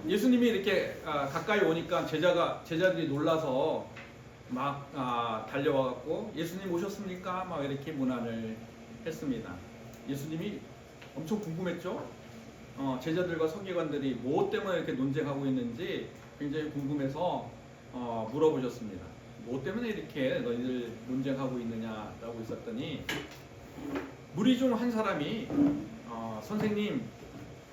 예수님이 이렇게 가까이 오니까 제자들이 놀라서 막 달려와 갖고 예수님 오셨습니까? 막 이렇게 문안을 했습니다. 예수님이 엄청 궁금했죠. 제자들과 서기관들이 무엇 때문에 이렇게 논쟁하고 있는지 굉장히 궁금해서 물어보셨습니다. 무엇 때문에 이렇게 너희들 논쟁하고 있느냐라고 있었더니 무리 중 한 사람이 선생님,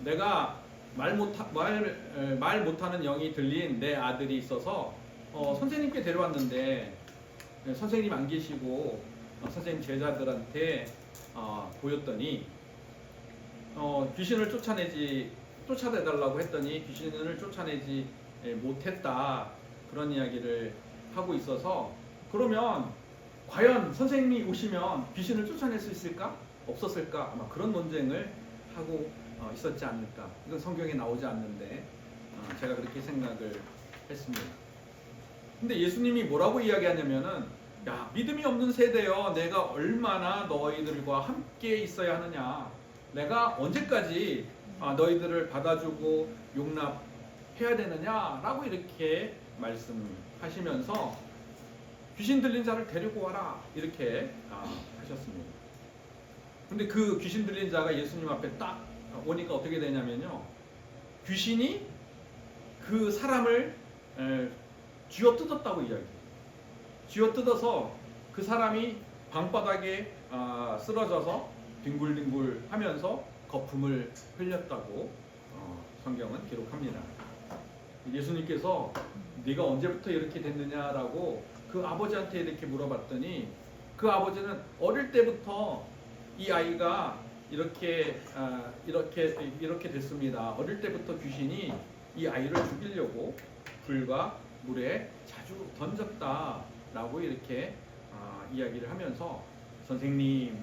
내가 말 못하는 영이 들린 내 아들이 있어서 선생님께 데려왔는데 선생님 안 계시고 선생님 제자들한테 보였더니 귀신을 쫓아내달라고 했더니 귀신을 쫓아내지 못했다, 그런 이야기를 하고 있어서, 그러면 과연 선생님이 오시면 귀신을 쫓아낼 수 있을까? 없었을까? 아마 그런 논쟁을 하고 있었지 않을까. 이건 성경에 나오지 않는데 제가 그렇게 생각을 했습니다. 근데 예수님이 뭐라고 이야기하냐면은, 야, 믿음이 없는 세대여, 내가 얼마나 너희들과 함께 있어야 하느냐, 내가 언제까지 너희들을 받아주고 용납해야 되느냐라고 이렇게 말씀하시면서 귀신 들린 자를 데리고 와라, 이렇게 하셨습니다. 근데 그 귀신 들린 자가 예수님 앞에 딱 오니까 어떻게 되냐면요, 귀신이 그 사람을 쥐어뜯었다고 이야기해요. 쥐어뜯어서 그 사람이 방바닥에 쓰러져서 뒹굴뒹굴 하면서 거품을 흘렸다고 성경은 기록합니다. 예수님께서 네가 언제부터 이렇게 됐느냐라고 그 아버지한테 이렇게 물어봤더니, 그 아버지는 어릴 때부터 이 아이가 이렇게 됐습니다. 어릴 때부터 귀신이 이 아이를 죽이려고 불과 물에 자주 던졌다라고 이렇게 이야기를 하면서, 선생님,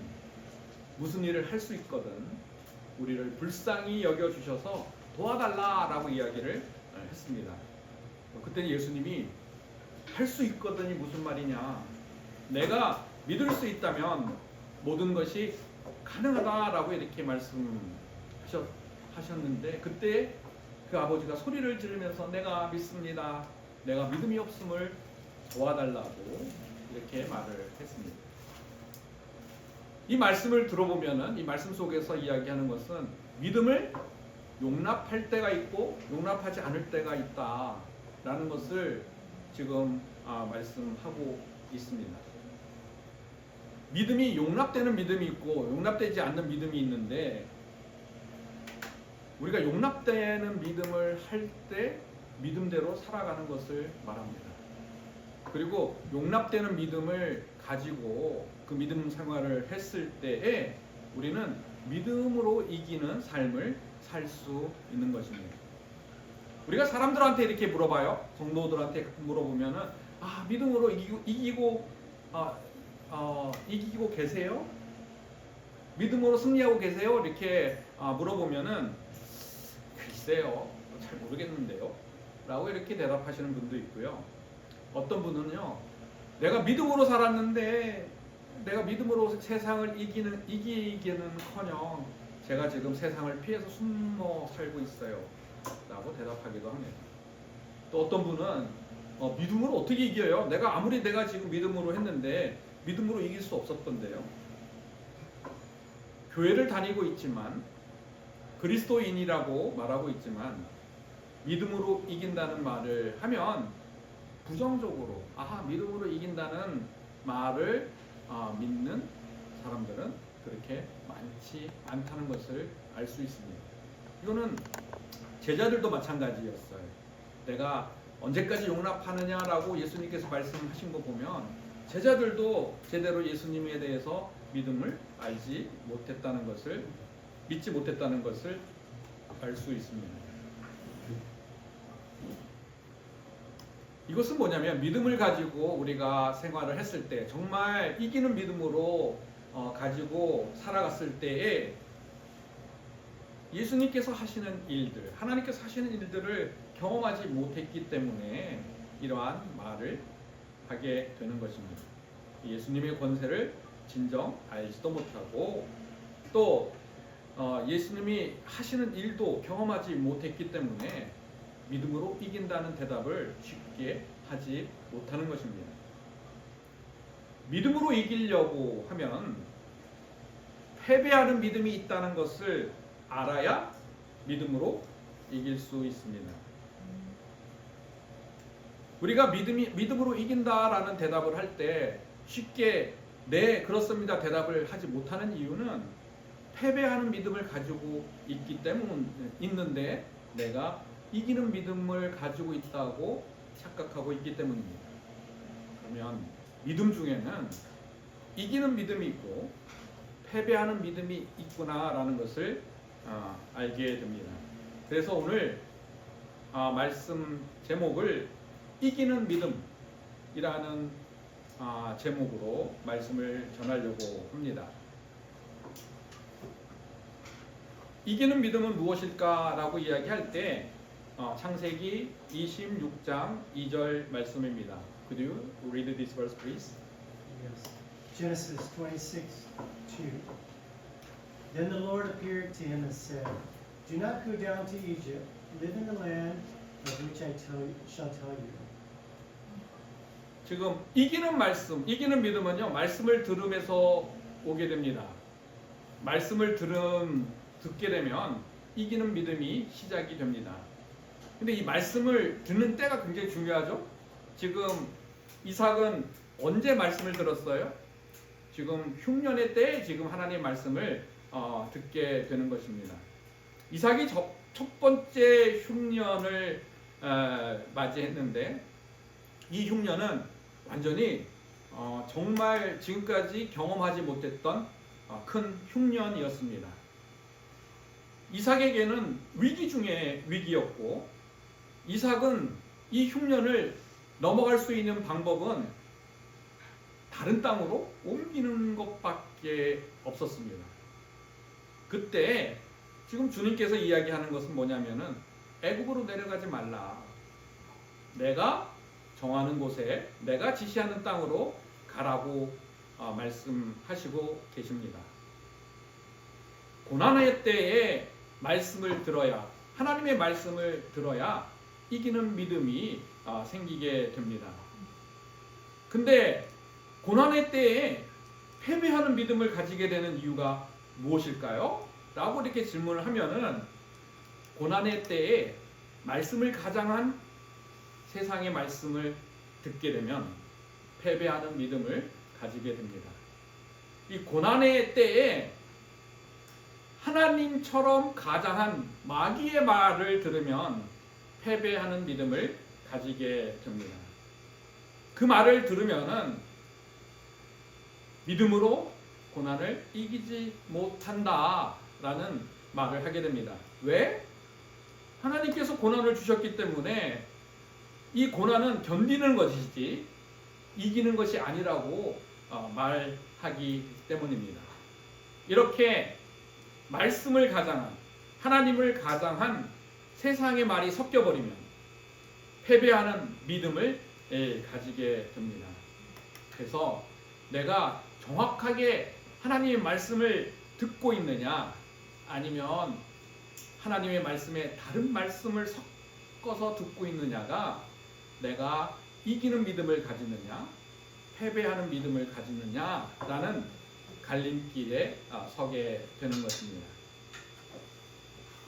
무슨 일을 할 수 있거든 우리를 불쌍히 여겨주셔서 도와달라라고 이야기를 했습니다. 그때는 예수님이 할 수 있거든이 무슨 말이냐, 내가 믿을 수 있다면 모든 것이 가능하다라고 이렇게 말씀하셨는데, 그때 그 아버지가 소리를 지르면서 내가 믿습니다, 내가 믿음이 없음을 도와달라고 이렇게 말을 했습니다. 이 말씀을 들어보면은, 이 말씀 속에서 이야기하는 것은 믿음을 용납할 때가 있고 용납하지 않을 때가 있다라는 것을 지금 말씀하고 있습니다. 믿음이 용납되는 믿음이 있고 용납되지 않는 믿음이 있는데, 우리가 용납되는 믿음을 할 때 믿음대로 살아가는 것을 말합니다. 그리고 용납되는 믿음을 가지고 그 믿음 생활을 했을 때에 우리는 믿음으로 이기는 삶을 살 수 있는 것입니다. 우리가 사람들한테 이렇게 물어봐요. 성도들한테 물어보면은, 믿음으로 이기고 계세요? 믿음으로 승리하고 계세요? 이렇게 물어보면은, 글쎄요, 잘 모르겠는데요 라고 이렇게 대답하시는 분도 있고요. 어떤 분은요, 내가 믿음으로 살았는데 내가 믿음으로 세상을 이기기는커녕 제가 지금 세상을 피해서 숨어 살고 있어요 라고 대답하기도 합니다. 또 어떤 분은 믿음으로 어떻게 이겨요? 내가 지금 믿음으로 했는데 믿음으로 이길 수 없었던데요. 교회를 다니고 있지만, 그리스도인이라고 말하고 있지만 믿음으로 이긴다는 말을 하면 부정적으로 믿음으로 이긴다는 말을 믿는 사람들은 그렇게 많지 않다는 것을 알 수 있습니다. 이거는 제자들도 마찬가지였어요. 내가 언제까지 용납하느냐라고 예수님께서 말씀하신 거 보면 제자들도 제대로 예수님에 대해서 믿음을 믿지 못했다는 것을 알 수 있습니다. 이것은 뭐냐면, 믿음을 가지고 우리가 생활을 했을 때, 정말 이기는 믿음으로 가지고 살아갔을 때에 예수님께서 하시는 일들, 하나님께서 하시는 일들을 경험하지 못했기 때문에 이러한 말을 하게 되는 것입니다. 예수님의 권세를 진정 알지도 못하고, 또 예수님이 하시는 일도 경험하지 못했기 때문에 믿음으로 이긴다는 대답을 쉽게 하지 못하는 것입니다. 믿음으로 이기려고 하면 패배하는 믿음이 있다는 것을 알아야 믿음으로 이길 수 있습니다. 우리가 믿음으로 이긴다라는 대답을 할 때 쉽게 네, 그렇습니다 대답을 하지 못하는 이유는 패배하는 믿음을 가지고 있는데 내가 이기는 믿음을 가지고 있다고 착각하고 있기 때문입니다. 그러면 믿음 중에는 이기는 믿음이 있고 패배하는 믿음이 있구나라는 것을 알게 됩니다. 그래서 오늘 말씀 제목을 이기는 믿음이라는 제목으로 말씀을 전하려고 합니다. 이기는 믿음은 무엇일까라고 이야기할 때 창세기 26장 2절 말씀입니다. Could you read this verse, please? Yes. Genesis 26:2. Then the Lord appeared to him and said, "Do not go down to Egypt. Live in the land of which I shall tell you." 지금 이기는 이기는 믿음은요, 말씀을 들음에서 오게 됩니다. 말씀을 듣게 되면 이기는 믿음이 시작이 됩니다. 근데 이 말씀을 듣는 때가 굉장히 중요하죠. 지금 이삭은 언제 말씀을 들었어요? 지금 흉년의 때에 지금 하나님의 말씀을 듣게 되는 것입니다. 이삭이 첫 번째 흉년을 맞이했는데 이 흉년은 완전히 정말 지금까지 경험하지 못했던 큰 흉년이었습니다. 이삭에게는 위기 중에 위기였고 이삭은 이 흉년을 넘어갈 수 있는 방법은 다른 땅으로 옮기는 것밖에 없었습니다. 그때 지금 주님께서 이야기하는 것은 뭐냐면은 애굽으로 내려가지 말라. 내가 정하는 곳에 내가 지시하는 땅으로 가라고 말씀하시고 계십니다. 고난의 때에 말씀을 들어야 하나님의 말씀을 들어야 이기는 믿음이 생기게 됩니다. 근데 고난의 때에 패배하는 믿음을 가지게 되는 이유가 무엇일까요? 라고 이렇게 질문을 하면은 고난의 때에 말씀을 가장한 세상의 말씀을 듣게 되면 패배하는 믿음을 가지게 됩니다. 이 고난의 때에 하나님처럼 가장한 마귀의 말을 들으면 패배하는 믿음을 가지게 됩니다. 그 말을 들으면은 믿음으로 고난을 이기지 못한다라는 말을 하게 됩니다. 왜? 하나님께서 고난을 주셨기 때문에 이 고난은 견디는 것이지 이기는 것이 아니라고 말하기 때문입니다. 이렇게 말씀을 가장한 하나님을 가장한 세상의 말이 섞여버리면 패배하는 믿음을 가지게 됩니다. 그래서 내가 정확하게 하나님의 말씀을 듣고 있느냐 아니면 하나님의 말씀에 다른 말씀을 섞어서 듣고 있느냐가 내가 이기는 믿음을 가지느냐 패배하는 믿음을 가지느냐라는 갈림길에 서게 되는 것입니다.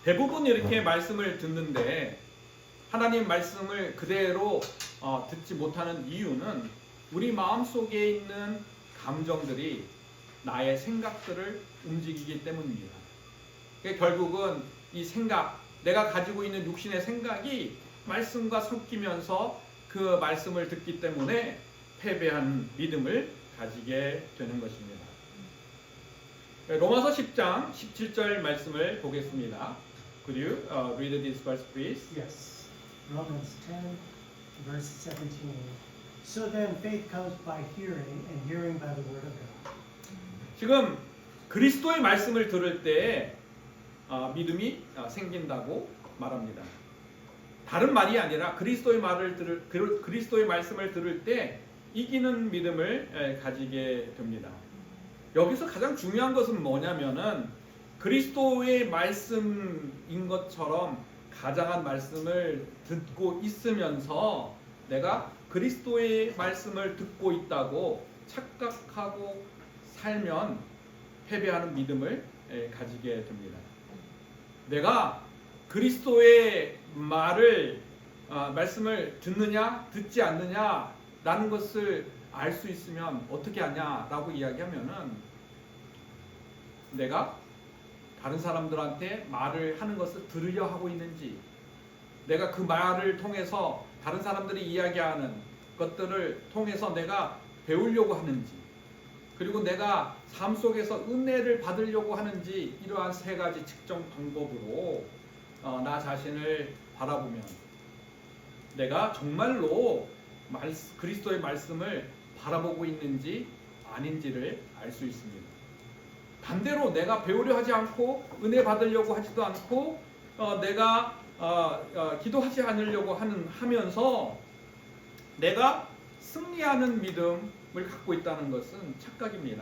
대부분 이렇게 말씀을 듣는데 하나님 말씀을 그대로 듣지 못하는 이유는 우리 마음속에 있는 감정들이 나의 생각들을 움직이기 때문입니다. 결국은 이 생각, 내가 가지고 있는 육신의 생각이 말씀과 섞이면서 그 말씀을 듣기 때문에 패배한 믿음을 가지게 되는 것입니다. 로마서 10장 17절 말씀을 보겠습니다. Could you read this verse, please? Yes. Romans 10, verse 17. So then faith comes by hearing, and hearing by the word of God. 지금 그리스도의 말씀을 들을 때 믿음이 생긴다고 말합니다. 다른 말이 아니라 그리스도의 말씀을 들을 때 이기는 믿음을 가지게 됩니다. 여기서 가장 중요한 것은 뭐냐면은 그리스도의 말씀인 것처럼 가장한 말씀을 듣고 있으면서 내가 그리스도의 말씀을 듣고 있다고 착각하고 살면 패배하는 믿음을 가지게 됩니다. 내가 그리스도의 말씀을 듣느냐 듣지 않느냐라는 것을 알 수 있으면 어떻게 하냐라고 이야기하면은 내가 다른 사람들한테 말을 하는 것을 들으려 하고 있는지, 내가 그 말을 통해서 다른 사람들이 이야기하는 것들을 통해서 내가 배우려고 하는지, 그리고 내가 삶 속에서 은혜를 받으려고 하는지, 이러한 세 가지 측정 방법으로 나 자신을 바라보면 내가 정말로 그리스도의 말씀을 바라보고 있는지 아닌지를 알 수 있습니다. 반대로 내가 배우려 하지 않고 은혜 받으려고 하지도 않고 내가 기도하지 않으려고 하면서 내가 승리하는 믿음을 갖고 있다는 것은 착각입니다.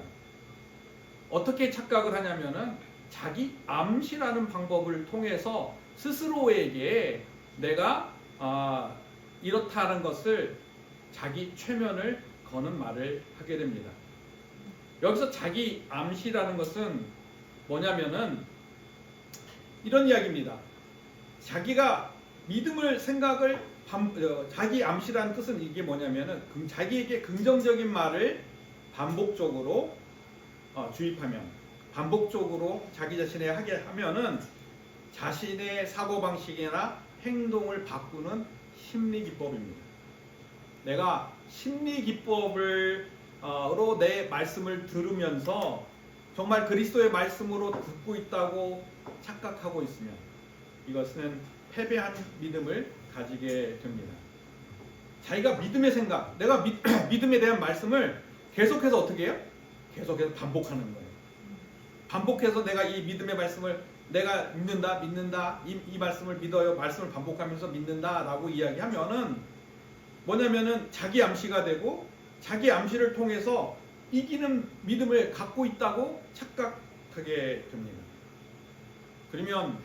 어떻게 착각을 하냐면은 자기 암시라는 방법을 통해서 스스로에게 내가 이렇다는 것을 자기 최면을 거는 말을 하게 됩니다. 여기서 자기 암시라는 것은 뭐냐면은 이런 이야기입니다. 자기가 믿음을 생각을 자기 암시라는 뜻은 이게 뭐냐면은 자기에게 긍정적인 말을 반복적으로 주입하면, 반복적으로 자기 자신에 하게 하면은 자신의 사고방식이나 행동을 바꾸는 심리기법입니다. 내가 심리기법으로 내 말씀을 들으면서 정말 그리스도의 말씀으로 듣고 있다고 착각하고 있으면 이것은 패배한 믿음을 가지게 됩니다. 자기가 믿음의 생각, 내가 믿음에 대한 말씀을 계속해서 어떻게 해요? 계속해서 반복하는 거예요. 반복해서 내가 이 믿음의 말씀을 내가 믿는다, 이 말씀을 믿어요, 말씀을 반복하면서 믿는다 라고 이야기하면은 뭐냐면은 자기 암시가 되고, 자기 암시를 통해서 이기는 믿음을 갖고 있다고 착각하게 됩니다. 그러면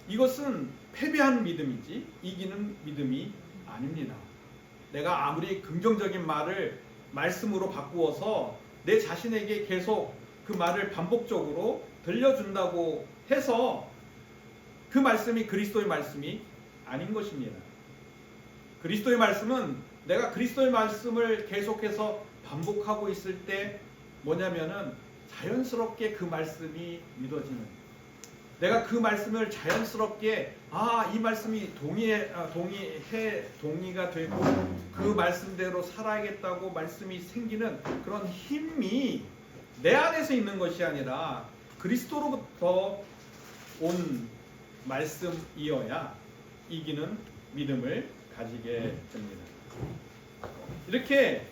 이것은 패배한 믿음이지 이기는 믿음이 아닙니다. 내가 아무리 긍정적인 말을 말씀으로 바꾸어서 내 자신에게 계속 그 말을 반복적으로 들려준다고 해서 그 말씀이 그리스도의 말씀이 아닌 것입니다. 그리스도의 말씀은 내가 그리스도의 말씀을 계속해서 반복하고 있을 때 뭐냐면은 자연스럽게 그 말씀이 믿어지는, 내가 그 말씀을 자연스럽게 이 말씀이 동의가 되고 그 말씀대로 살아야겠다고 말씀이 생기는 그런 힘이 내 안에서 있는 것이 아니라 그리스도로부터 온 말씀이어야 이기는 믿음을 가지게 됩니다. 이렇게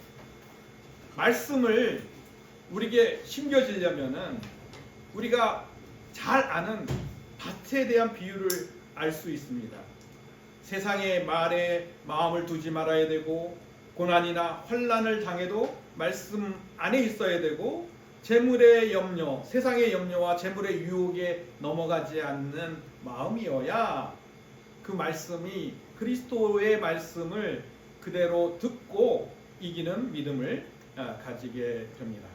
말씀을 우리에게 심겨지려면은 우리가 잘 아는 밭에 대한 비유를 알 수 있습니다. 세상의 말에 마음을 두지 말아야 되고, 고난이나 환난을 당해도 말씀 안에 있어야 되고, 재물의 염려, 세상의 염려와 재물의 유혹에 넘어가지 않는 마음이어야 그 말씀이 그리스도의 말씀을 그대로 듣고 이기는 믿음을 가지게 됩니다.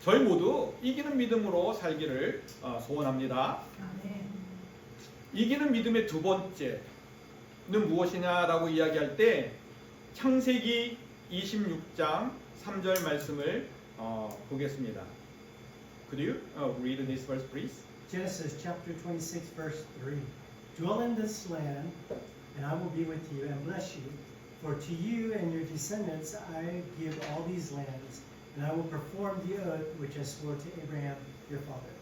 저희 모두 이기는 믿음으로 살기를 소원합니다. 이기는 믿음의 두 번째는 무엇이냐라고 이야기할 때 창세기 26장 3절 말씀을 보겠습니다. Could you read this verse, please? Genesis chapter 26, verse 3. Dwell in this land, and I will be with you and bless you. For to you and your descendants I give all these lands, and I will perform the oath which I swore to Abraham your father.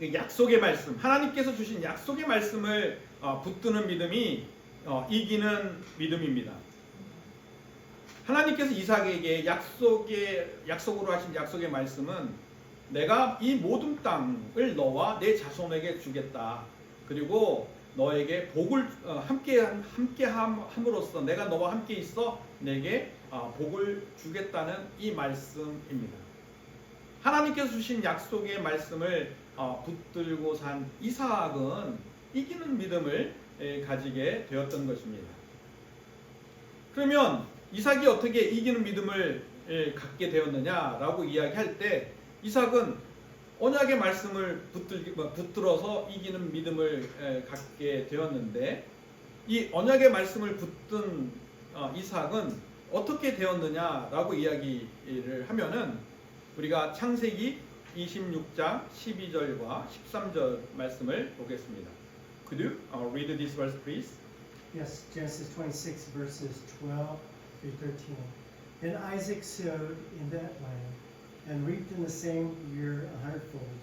약속의 말씀, 하나님께서 주신 약속의 말씀을 붙드는 믿음이 이기는 믿음입니다. 하나님께서 이삭에게 약속으로 하신 약속의 말씀은 내가 이 모든 땅을 너와 내 자손에게 주겠다. 그리고 너에게 복을 함께 함으로써 내가 너와 함께 있어 내게 복을 주겠다는 이 말씀입니다. 하나님께서 주신 약속의 말씀을 붙들고 산 이삭은 이기는 믿음을 가지게 되었던 것입니다. 그러면 이삭이 어떻게 이기는 믿음을 갖게 되었느냐라고 이야기할 때 이삭은 언약의 말씀을 붙들어서 이기는 믿음을 갖게 되었는데 이 언약의 말씀을 붙든 이삭은 어떻게 되었느냐라고 이야기를 하면은 우리가 창세기 26장 12절과 13절 말씀을 보겠습니다. Could you read this verse, please? Yes, Genesis 26 verses 12 through 13. Then Isaac sowed in that land and reaped in the same year 100-fold.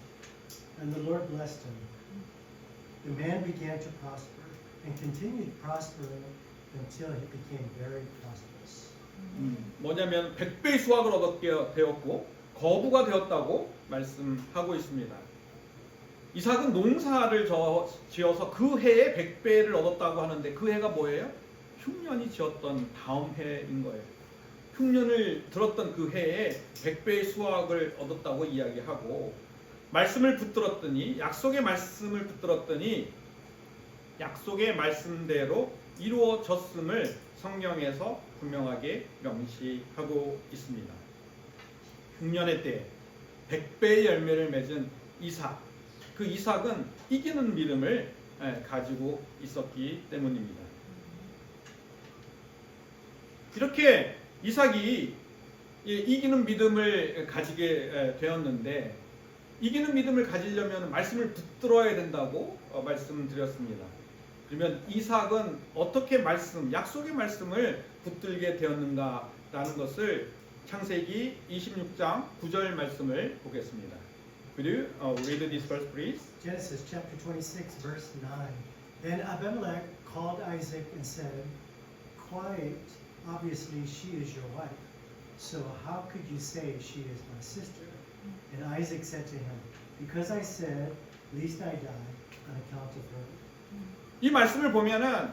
And the Lord blessed him. The man began to prosper and continued prospering until he became very prosperous. 뭐냐면 100배의 수확을 얻게 되었고 거부가 되었다고 말씀하고 있습니다. 이삭은 농사를 지어서 그 해에 100배를 얻었다고 하는데 그 해가 뭐예요? 흉년이 지었던 다음 해인 거예요. 흉년을 들었던 그 해에 100배의 수확을 얻었다고 이야기하고 말씀을 붙들었더니 약속의 말씀을 붙들었더니 약속의 말씀대로 이루어졌음을 성경에서 분명하게 명시하고 있습니다. 흉년의 때 100배의 열매를 맺은 이삭, 그 이삭은 이기는 믿음을 가지고 있었기 때문입니다. 이렇게 이삭이 이기는 믿음을 가지게 되었는데 이기는 믿음을 가지려면 말씀을 붙들어야 된다고 말씀드렸습니다. 그러면 이삭은 어떻게 약속의 말씀을 붙들게 되었는가라는 것을 창세기 26장 9절 말씀을 보겠습니다. Could you read this verse, please? Genesis chapter 26 verse 9. Then Abimelech called Isaac and said, "Quiet, obviously she is your wife. So how could you say she is my sister?" And Isaac said to him, "Because I said, lest I die on account of her." 이 말씀을 보면은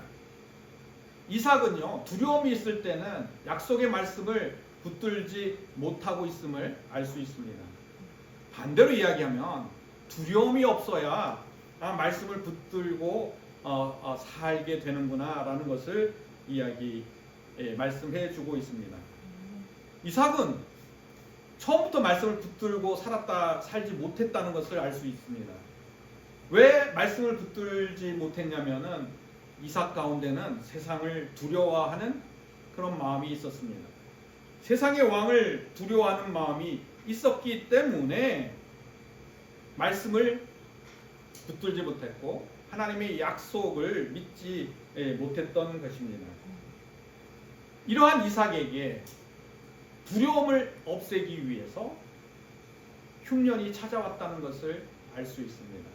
이삭은요 두려움이 있을 때는 약속의 말씀을 붙들지 못하고 있음을 알 수 있습니다. 반대로 이야기하면 두려움이 없어야 말씀을 붙들고 살게 되는구나라는 것을 말씀해 주고 있습니다. 이삭은 처음부터 말씀을 붙들고 살지 못했다는 것을 알 수 있습니다. 왜 말씀을 붙들지 못했냐면은 이삭 가운데는 세상을 두려워하는 그런 마음이 있었습니다. 세상의 왕을 두려워하는 마음이 있었기 때문에 말씀을 붙들지 못했고 하나님의 약속을 믿지 못했던 것입니다. 이러한 이삭에게 두려움을 없애기 위해서 흉년이 찾아왔다는 것을 알 수 있습니다.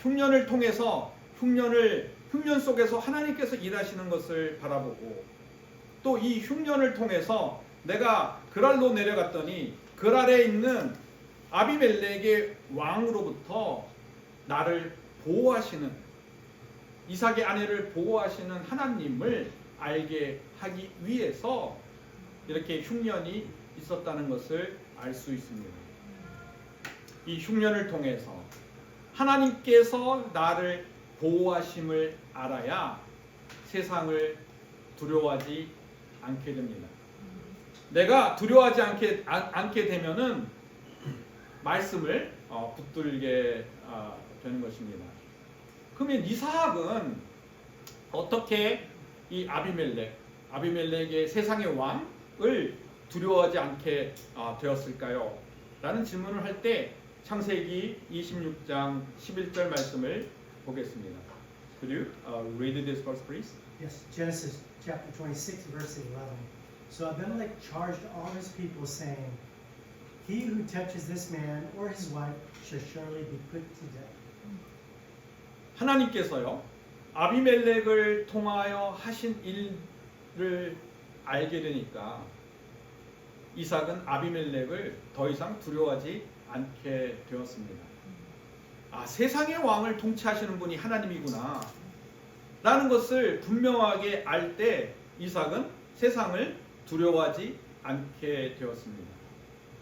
흉년을 통해서 흉년 속에서 하나님께서 일하시는 것을 바라보고 또 이 흉년을 통해서 내가 그랄로 내려갔더니 그랄에 있는 아비멜렉의 왕으로부터 나를 보호하시는 이삭의 아내를 보호하시는 하나님을 알게 하기 위해서 이렇게 흉년이 있었다는 것을 알 수 있습니다. 이 흉년을 통해서 하나님께서 나를 보호하심을 알아야 세상을 두려워하지 않게 됩니다. 내가 두려워하지 않게 되면은 말씀을 붙들게 되는 것입니다. 그러면 이삭은 어떻게 이 아비멜렉의 세상의 왕을 두려워하지 않게 되었을까요? 라는 질문을 할 때 창세기 26장 11절 말씀을 보겠습니다. Could you read this verse, please? Yes, Genesis chapter 26 verse 11. So Abimelech charged all his people, saying, "He who touches this man or his wife shall surely be put to death." 하나님께서요 아비멜렉을 통하여 하신 일을 알게 되니까 이삭은 아비멜렉을 더 이상 두려워하지 않게 되었습니다. 세상의 왕을 통치하시는 분이 하나님이구나 라는 것을 분명하게 알 때 이삭은 세상을 두려워하지 않게 되었습니다.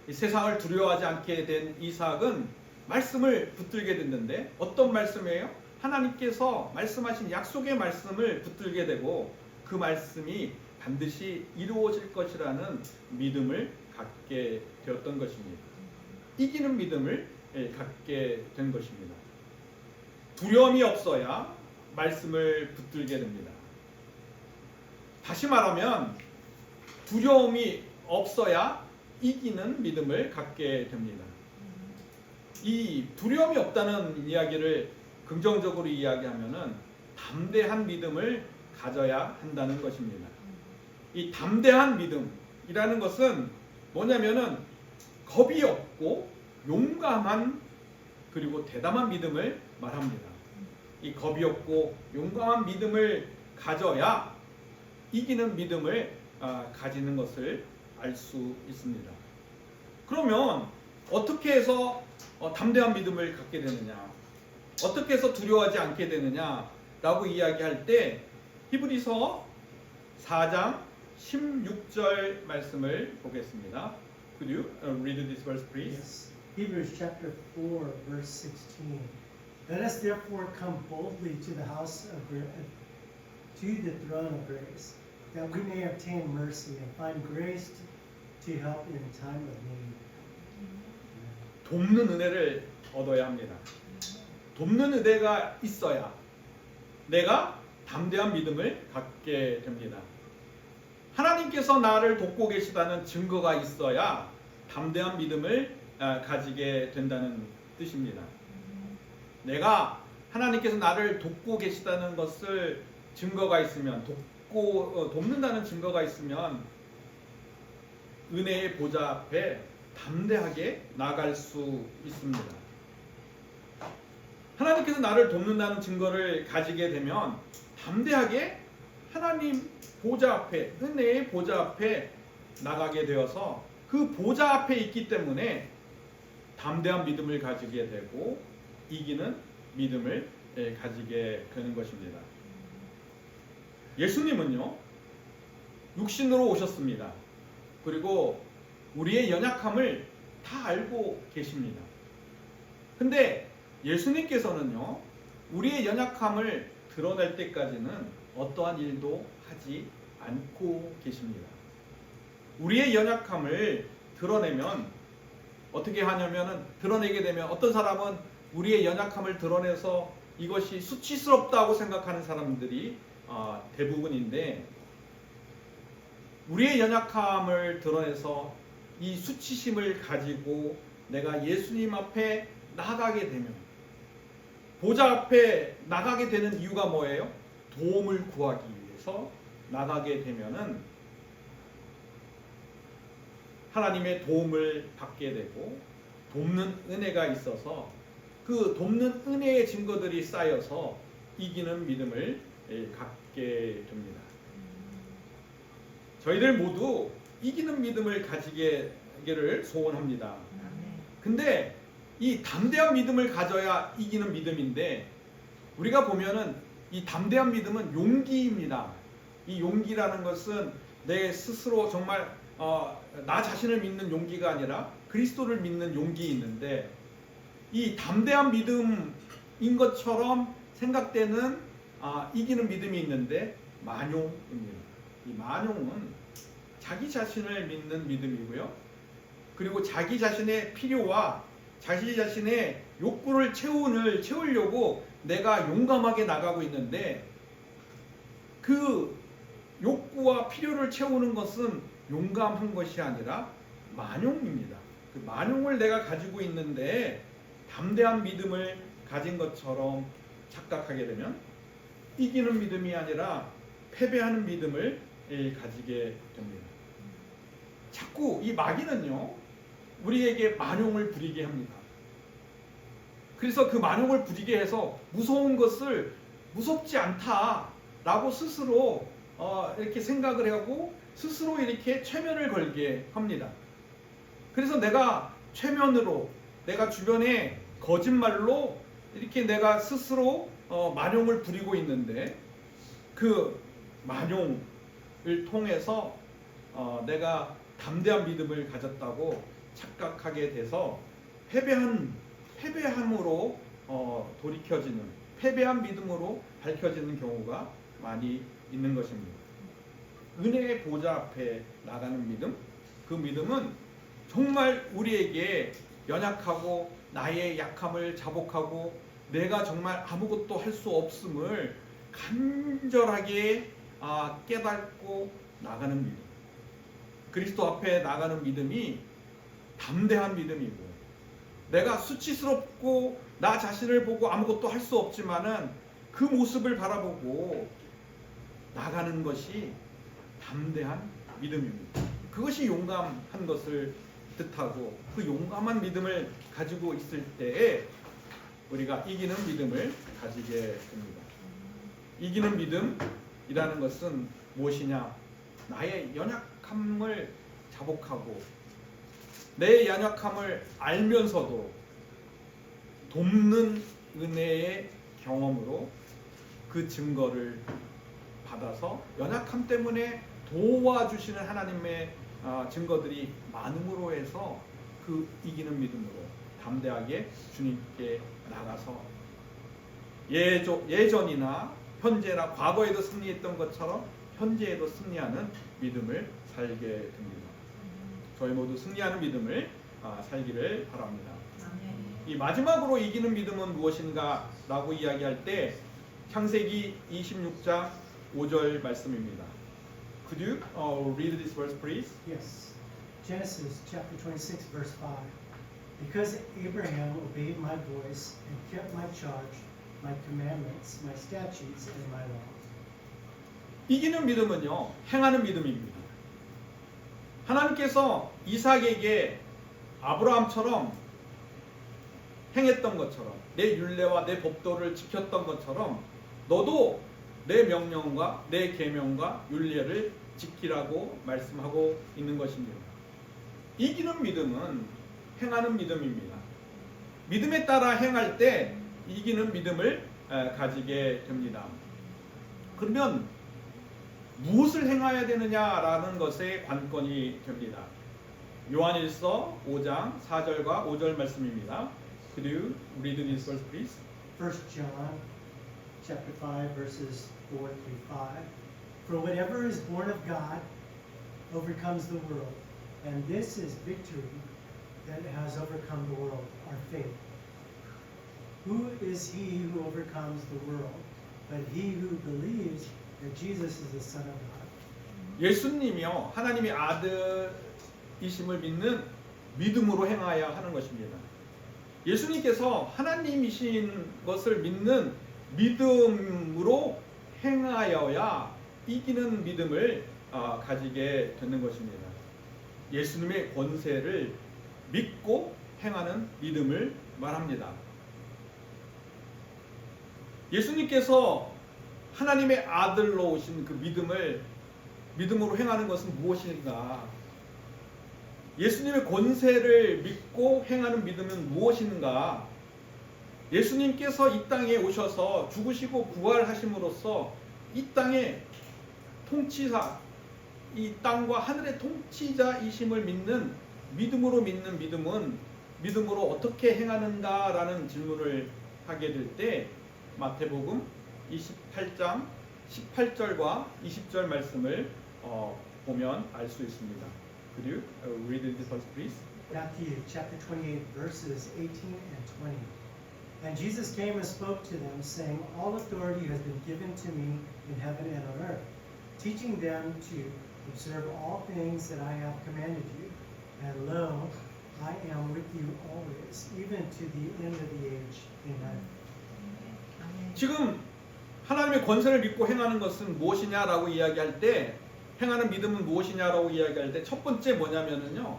이 세상을 두려워하지 않게 된 이삭은 말씀을 붙들게 됐는데 어떤 말씀이에요? 하나님께서 말씀하신 약속의 말씀을 붙들게 되고 그 말씀이 반드시 이루어질 것이라는 믿음을 갖게 되었던 것입니다. 이기는 믿음을 갖게 된 것입니다. 두려움이 없어야 말씀을 붙들게 됩니다. 다시 말하면 두려움이 없어야 이기는 믿음을 갖게 됩니다. 이 두려움이 없다는 이야기를 긍정적으로 이야기하면은 담대한 믿음을 가져야 한다는 것입니다. 이 담대한 믿음이라는 것은 뭐냐면은 겁이 없고 용감한 그리고 대담한 믿음을 말합니다. 이 겁이 없고 용감한 믿음을 가져야 이기는 믿음을 가지는 것을 알 수 있습니다. 그러면 어떻게 해서 담대한 믿음을 갖게 되느냐? 어떻게 해서 두려워하지 않게 되느냐라고 이야기할 때 히브리서 4장 16절 말씀을 보겠습니다. Could you read this verse, please? Yes. Hebrews chapter 4, verse 16. Let us therefore come boldly to the house of to the throne of grace, that we may obtain mercy and find grace to help in time of need. 돕는 은혜를 얻어야 합니다. 돕는 은혜가 있어야 내가 담대한 믿음을 갖게 됩니다. 하나님께서 나를 돕고 계시다는 증거가 있어야 담대한 믿음을 가지게 된다는 뜻입니다. 내가 하나님께서 나를 돕고 계시다는 것을 증거가 있으면 돕는다는 증거가 있으면 은혜의 보좌 앞에 담대하게 나갈 수 있습니다. 하나님께서 나를 돕는다는 증거를 가지게 되면 담대하게 하나님 보좌 앞에, 은혜의 보좌 앞에 나가게 되어서 그 보좌 앞에 있기 때문에 담대한 믿음을 가지게 되고 이기는 믿음을 가지게 되는 것입니다. 예수님은요, 육신으로 오셨습니다. 그리고 우리의 연약함을 다 알고 계십니다. 근데 예수님께서는요, 우리의 연약함을 드러낼 때까지는 어떠한 일도 하지 않고 계십니다. 우리의 연약함을 드러내면 어떻게 하냐면은 드러내게 되면 어떤 사람은 우리의 연약함을 드러내서 이것이 수치스럽다고 생각하는 사람들이 대부분인데 우리의 연약함을 드러내서 이 수치심을 가지고 내가 예수님 앞에 나가게 되면 보좌 앞에 나가게 되는 이유가 뭐예요? 도움을 구하기 위해서 나가게 되면은 하나님의 도움을 받게 되고 돕는 은혜가 있어서 그 돕는 은혜의 증거들이 쌓여서 이기는 믿음을 갖게 됩니다. 저희들 모두 이기는 믿음을 가지기를 소원합니다. 근데 이 담대한 믿음을 가져야 이기는 믿음인데 우리가 보면은 이 담대한 믿음은 용기입니다. 이 용기라는 것은 내 스스로 정말 나 자신을 믿는 용기가 아니라 그리스도를 믿는 용기 있는데 이 담대한 믿음인 것처럼 생각되는 이기는 믿음이 있는데 만용입니다. 이 만용은 자기 자신을 믿는 믿음이고요. 그리고 자기 자신의 필요와 자기 자신의 욕구를 채우려고 내가 용감하게 나가고 있는데 그 욕구와 필요를 채우는 것은 용감한 것이 아니라 만용입니다. 그 만용을 내가 가지고 있는데 담대한 믿음을 가진 것처럼 착각하게 되면 이기는 믿음이 아니라 패배하는 믿음을 가지게 됩니다. 자꾸 이 마귀는요, 우리에게 만용을 부리게 합니다. 그래서 그 만용을 부리게 해서 무서운 것을 무섭지 않다라고 스스로 이렇게 생각을 하고 스스로 이렇게 최면을 걸게 합니다. 그래서 내가 최면으로 내가 주변에 거짓말로 이렇게 내가 스스로 만용을 부리고 있는데 그 만용을 통해서 내가 담대한 믿음을 가졌다고 착각하게 돼서 패배함으로 돌이켜지는 패배한 믿음으로 밝혀지는 경우가 많이 있는 것입니다. 은혜의 보좌 앞에 나가는 믿음, 그 믿음은 정말 우리에게 연약하고 나의 약함을 자복하고 내가 정말 아무것도 할 수 없음을 간절하게 깨닫고 나가는 믿음. 그리스도 앞에 나가는 믿음이 담대한 믿음이고, 내가 수치스럽고 나 자신을 보고 아무것도 할 수 없지만은 그 모습을 바라보고 나가는 것이 담대한 믿음입니다. 그것이 용감한 것을 뜻하고, 그 용감한 믿음을 가지고 있을 때에 우리가 이기는 믿음을 가지게 됩니다. 이기는 믿음이라는 것은 무엇이냐? 나의 연약함을 자복하고 내 연약함을 알면서도 돕는 은혜의 경험으로 그 증거를 받아서 연약함 때문에 도와주시는 하나님의 증거들이 많음으로 해서 그 이기는 믿음으로 담대하게 주님께 나가서 예전이나 현재나 과거에도 승리했던 것처럼 현재에도 승리하는 믿음을 살게 됩니다. 저희 모두 승리하는 믿음을 살기를 바랍니다. 이 마지막으로 이기는 믿음은 무엇인가 라고 이야기할 때 창세기 26장 5절 말씀입니다. Could you read this verse, please? Yes. Genesis chapter 26, verse 5. Because Abraham obeyed my voice and kept my charge, my commandments, my statutes, and my laws. 이기는 믿음은요, 행하는 믿음입니다. 하나님께서 이삭에게 아브라함처럼 행했던 것처럼, 내 율례와 내 법도를 지켰던 것처럼 너도 내 명령과 내 계명과 율례를 지키라고 말씀하고 있는 것입니다. 이기는 믿음은 행하는 믿음입니다. 믿음에 따라 행할 때 이기는 믿음을 가지게 됩니다. 그러면 무엇을 행해야 되느냐라는 것에 관건이 됩니다. 요한일서 5장 4절과 5절 말씀입니다. Could you read this verse, please? 1 John chapter 5, verses 4 through 5. For whatever is born of God overcomes the world, and this is victory that has overcome the world, our faith. Who is he who overcomes the world, but he who believes that Jesus is the Son of God? 예수님이요, 하나님의 아들이심을 믿는 믿음으로 행하여야 하는 것입니다. 예수님께서 하나님이신 것을 믿는 믿음으로 행하여야 이기는 믿음을 가지게 되는 것입니다. 예수님의 권세를 믿고 행하는 믿음을 말합니다. 예수님께서 하나님의 아들로 오신 그 믿음으로 행하는 것은 무엇인가? 예수님의 권세를 믿고 행하는 믿음은 무엇인가? 예수님께서 이 땅에 오셔서 죽으시고 부활하심으로써 이 땅의 통치자, 이 땅과 하늘의 통치자이심을 믿는 믿음으로 믿는 믿음은 믿음으로 어떻게 행하는가라는 질문을 하게 될 때 마태복음 28장 18절과 20절 말씀을 보면 알 수 있습니다. Could you read this verse, please? Matthew chapter 28, verses 18 and 20. And Jesus came and spoke to them, saying, All authority has been given to me in heaven and on earth, teaching them to observe all things that I have commanded you. And lo, I am with you always, even to the end of the age. Amen. 지금 하나님의 권세를 믿고 행하는 것은 무엇이냐라고 이야기할 때, 행하는 믿음은 무엇이냐라고 이야기할 때 첫 번째 뭐냐면은요,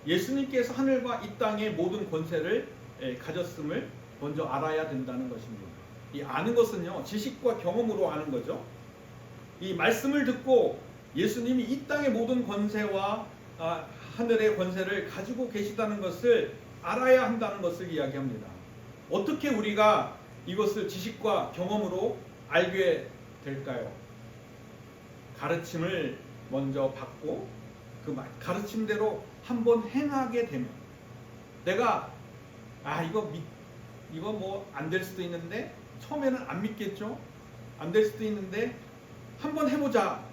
예수님께서 하늘과 이 땅의 모든 권세를 가졌음을 먼저 알아야 된다는 것입니다. 이 아는 것은요, 지식과 경험으로 아는 거죠. 이 말씀을 듣고 예수님이 이 땅의 모든 권세와 하늘의 권세를 가지고 계시다는 것을 알아야 한다는 것을 이야기합니다. 어떻게 우리가 이것을 지식과 경험으로 알게 될까요? 가르침을 먼저 받고 그 가르침대로 한번 행하게 되면, 내가 이거 이거 뭐 안 될 수도 있는데 처음에는 안 믿겠죠. 안 될 수도 있는데 한번 해보자.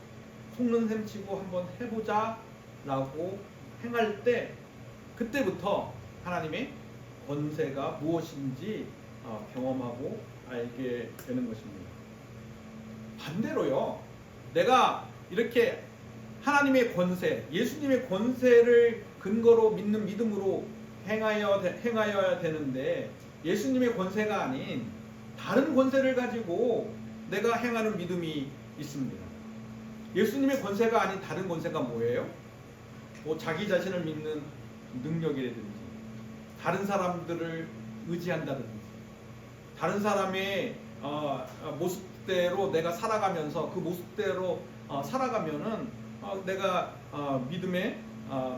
속는 셈 치고 한번 해보자 라고 행할 때 그때부터 하나님의 권세가 무엇인지 경험하고 알게 되는 것입니다. 반대로요, 내가 이렇게 하나님의 권세, 예수님의 권세를 근거로 믿는 믿음으로 행하여야 되는데 예수님의 권세가 아닌 다른 권세를 가지고 내가 행하는 믿음이 있습니다. 예수님의 권세가 아닌 다른 권세가 뭐예요? 뭐 자기 자신을 믿는 능력이라든지 다른 사람들을 의지한다든지 다른 사람의 모습대로 내가 살아가면서 그 모습대로 살아가면은 내가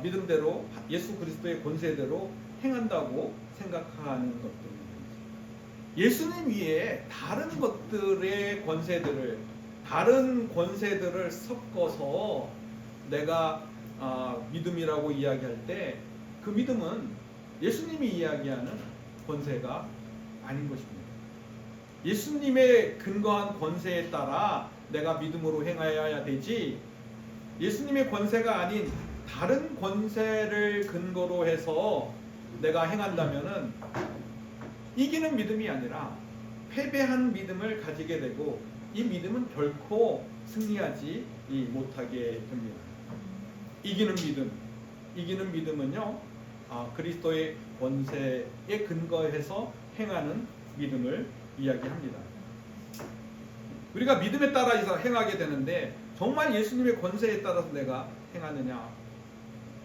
믿음대로 예수 그리스도의 권세대로 행한다고 생각하는 것들입니다. 예수님 위에 다른 것들의 권세들을 다른 권세들을 섞어서 내가 믿음이라고 이야기할 때 그 믿음은 예수님이 이야기하는 권세가 아닌 것입니다. 예수님의 근거한 권세에 따라 내가 믿음으로 행하여야 되지 예수님의 권세가 아닌 다른 권세를 근거로 해서 내가 행한다면은 이기는 믿음이 아니라 패배한 믿음을 가지게 되고 이 믿음은 결코 승리하지 못하게 됩니다. 이기는 믿음은요, 그리스도의 권세에 근거해서 행하는 믿음을 이야기합니다. 우리가 믿음에 따라서 행하게 되는데 정말 예수님의 권세에 따라서 내가 행하느냐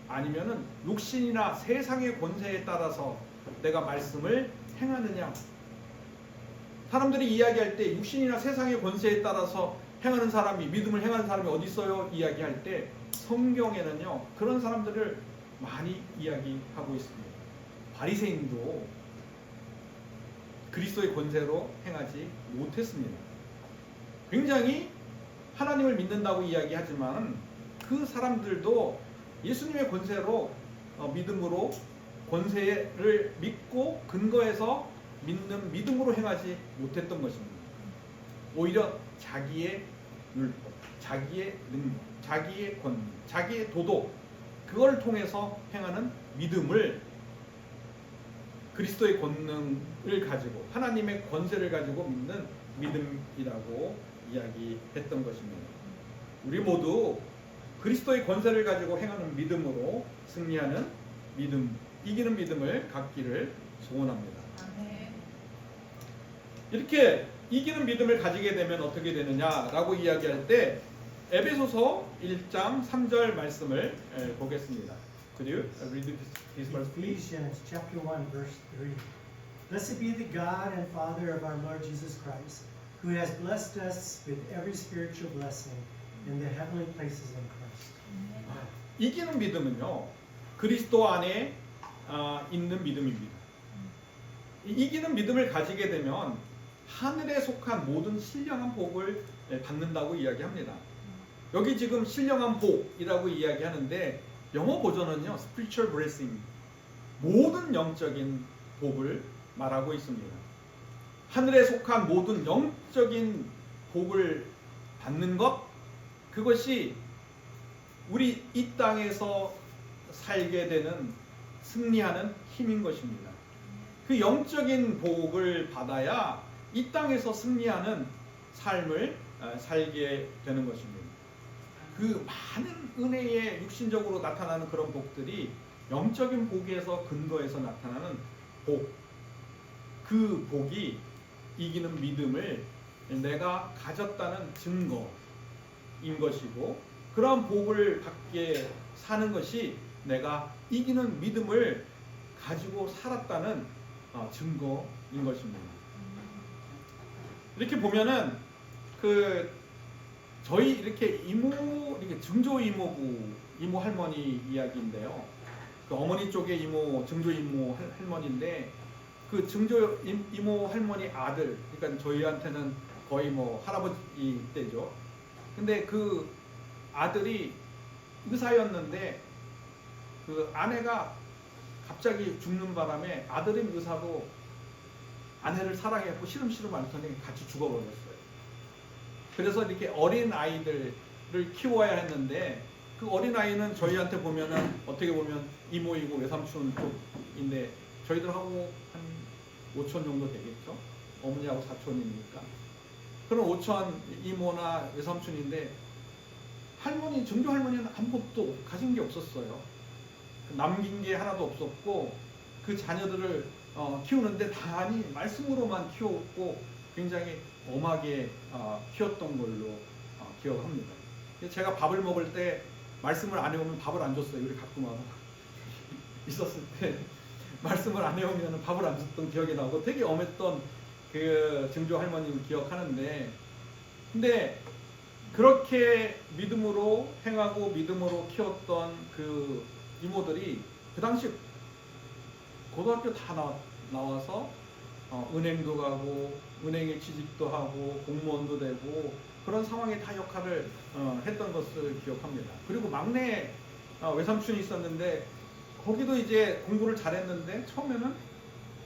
아니면은 육신이나 세상의 권세에 따라서 내가 말씀을 행하느냐. 사람들이 이야기할 때 육신이나 세상의 권세에 따라서 행하는 사람이 믿음을 행하는 사람이 어디 있어요? 이야기할 때 성경에는요 그런 사람들을 많이 이야기하고 있습니다. 바리새인도 그리스도의 권세로 행하지 못했습니다. 굉장히 하나님을 믿는다고 이야기하지만 그 사람들도 예수님의 권세로 믿음으로 권세를 믿고 근거해서 믿는 믿음으로 행하지 못했던 것입니다. 오히려 자기의 율법, 자기의 능력, 자기의 권위, 자기의 도덕 그걸 통해서 행하는 믿음을 그리스도의 권능을 가지고 하나님의 권세를 가지고 믿는 믿음이라고 이야기했던 것입니다. 우리 모두 그리스도의 권세를 가지고 행하는 믿음으로 승리하는 믿음, 이기는 믿음을 갖기를 소원합니다. 이렇게 이기는 믿음을 가지게 되면 어떻게 되느냐라고 이야기할 때 에베소서 1장 3절 말씀을 보겠습니다. Could you read this verse, please? Ephesians chapter 1 verse 3. Blessed be the God and Father of our Lord Jesus Christ, who has blessed us with every spiritual blessing in the heavenly places in Christ. 이기는 믿음은요 그리스도 안에 있는 믿음입니다. 이기는 믿음을 가지게 되면 하늘에 속한 모든 신령한 복을 받는다고 이야기합니다. 여기 지금 신령한 복이라고 이야기하는데 영어 버전은요 spiritual blessing, 모든 영적인 복을 말하고 있습니다. 하늘에 속한 모든 영적인 복을 받는 것, 그것이 우리 이 땅에서 살게 되는 승리하는 힘인 것입니다. 그 영적인 복을 받아야 이 땅에서 승리하는 삶을 살게 되는 것입니다. 그 많은 은혜에 육신적으로 나타나는 그런 복들이 영적인 복에서 근거해서 나타나는 복, 그 복이 이기는 믿음을 내가 가졌다는 증거인 것이고 그런 복을 받게 사는 것이 내가 이기는 믿음을 가지고 살았다는 증거인 것입니다. 이렇게 보면은 저희 이렇게 이렇게 증조 이모 할머니 이야기인데요. 그 어머니 쪽의 이모, 증조 이모 할머니인데 그 증조 이모 할머니 아들, 그러니까 저희한테는 거의 뭐 할아버지 때죠. 근데 그 아들이 의사였는데 그 아내가 갑자기 죽는 바람에 아들인 의사도 아내를 사랑했고 시름시름 앓더니 같이 죽어버렸어요. 그래서 이렇게 어린 아이들을 키워야 했는데 그 어린 아이는 저희한테 보면은 어떻게 보면 이모이고 외삼촌 쪽인데 저희들하고 한 5촌 정도 되겠죠. 어머니하고 사촌이니까. 그런 5촌 이모나 외삼촌인데 할머니, 증조 할머니는 아무것도 가진 게 없었어요. 남긴 게 하나도 없었고 그 자녀들을 키우는데 단히 말씀으로만 키웠고 굉장히 엄하게 키웠던 걸로 기억합니다. 제가 밥을 먹을 때 말씀을 안 해오면 밥을 안 줬어요. 우리 가끔하고 있었을 때 말씀을 안 해오면 밥을 안 줬던 기억이 나고 되게 엄했던 그 증조 할머님을 기억하는데, 근데 그렇게 믿음으로 행하고 믿음으로 키웠던 그 이모들이 그 당시 고등학교 다 나와서 은행도 가고 은행에 취직도 하고 공무원도 되고 그런 상황에 다 역할을 했던 것을 기억합니다. 그리고 막내 외삼촌이 있었는데 거기도 이제 공부를 잘했는데 처음에는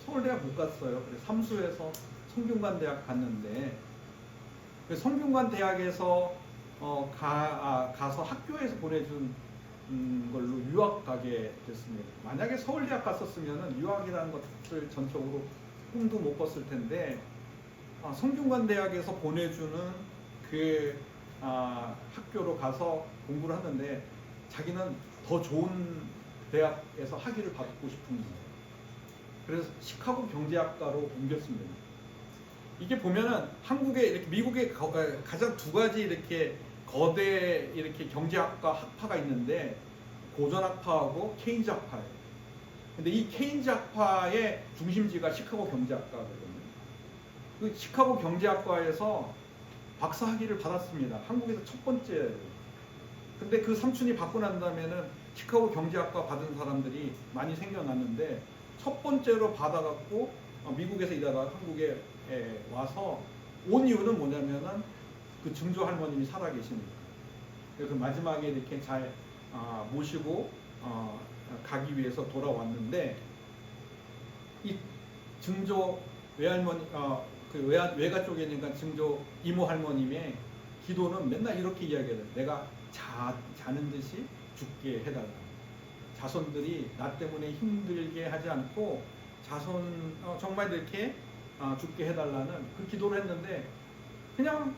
서울대학 못 갔어요. 그래서 삼수에서 성균관대학 갔는데 그 성균관대학에서 가서 학교에서 보내준 걸로 유학 가게 됐습니다. 만약에 서울대학 갔었으면 유학이라는 것을 전적으로 꿈도 못 꿨을 텐데 성균관대학에서 보내주는 그 학교로 가서 공부를 하는데 자기는 더 좋은 대학에서 학위를 받고 싶은 거예요. 그래서 시카고 경제학과로 옮겼습니다. 이게 보면은 한국에 이렇게 미국에 가장 두 가지 이렇게 거대 이렇게 경제학과 학파가 있는데 고전학파하고 케인즈 학파예요. 근데 이 케인즈 학파의 중심지가 시카고 경제학과거든요. 그 시카고 경제학과에서 박사 학위를 받았습니다. 한국에서 첫 번째로. 근데 그 삼촌이 받고 난 다음에는 시카고 경제학과 받은 사람들이 많이 생겨났는데 첫 번째로 받아갖고 미국에서 일하다가 한국에 와서 온 이유는 뭐냐면은 그 증조 할머님이 살아계십니다. 그래서 마지막에 이렇게 잘 모시고 가기 위해서 돌아왔는데 이 증조 외할머니 그 외가 쪽에 있는 증조 이모 할머님의 기도는 맨날 이렇게 이야기해요. 내가 자는 듯이 죽게 해달라. 자손들이 나 때문에 힘들게 하지 않고 자손 정말 이렇게 죽게 해달라는 그 기도를 했는데 그냥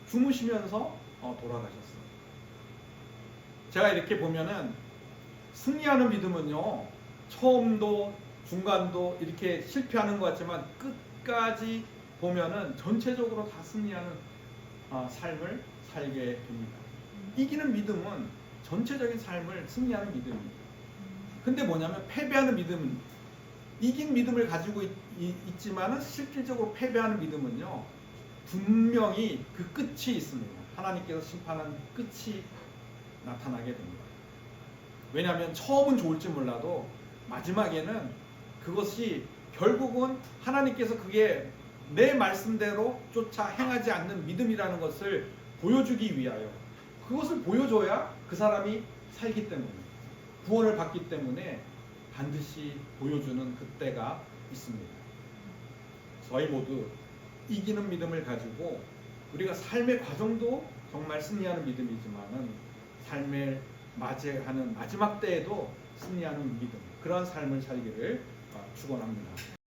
주무시면서 돌아가셨어요. 제가 이렇게 보면은 승리하는 믿음은요, 처음도 중간도 이렇게 실패하는 것 같지만 끝까지 보면은 전체적으로 다 승리하는 삶을 살게 됩니다. 이기는 믿음은 전체적인 삶을 승리하는 믿음입니다. 근데 뭐냐면 패배하는 믿음은 이긴 믿음을 가지고 있지만은 실질적으로 패배하는 믿음은요, 분명히 그 끝이 있습니다. 하나님께서 심판하는 끝이 나타나게 됩니다. 왜냐하면 처음은 좋을지 몰라도 마지막에는 그것이 결국은 하나님께서 그게 내 말씀대로 쫓아 행하지 않는 믿음이라는 것을 보여주기 위하여, 그것을 보여줘야 그 사람이 살기 때문에, 구원을 받기 때문에 반드시 보여주는 그때가 있습니다. 저희 모두 이기는 믿음을 가지고 우리가 삶의 과정도 정말 승리하는 믿음이지만은 삶을 맞이하는 마지막 때에도 승리하는 믿음, 그런 삶을 살기를 축원합니다.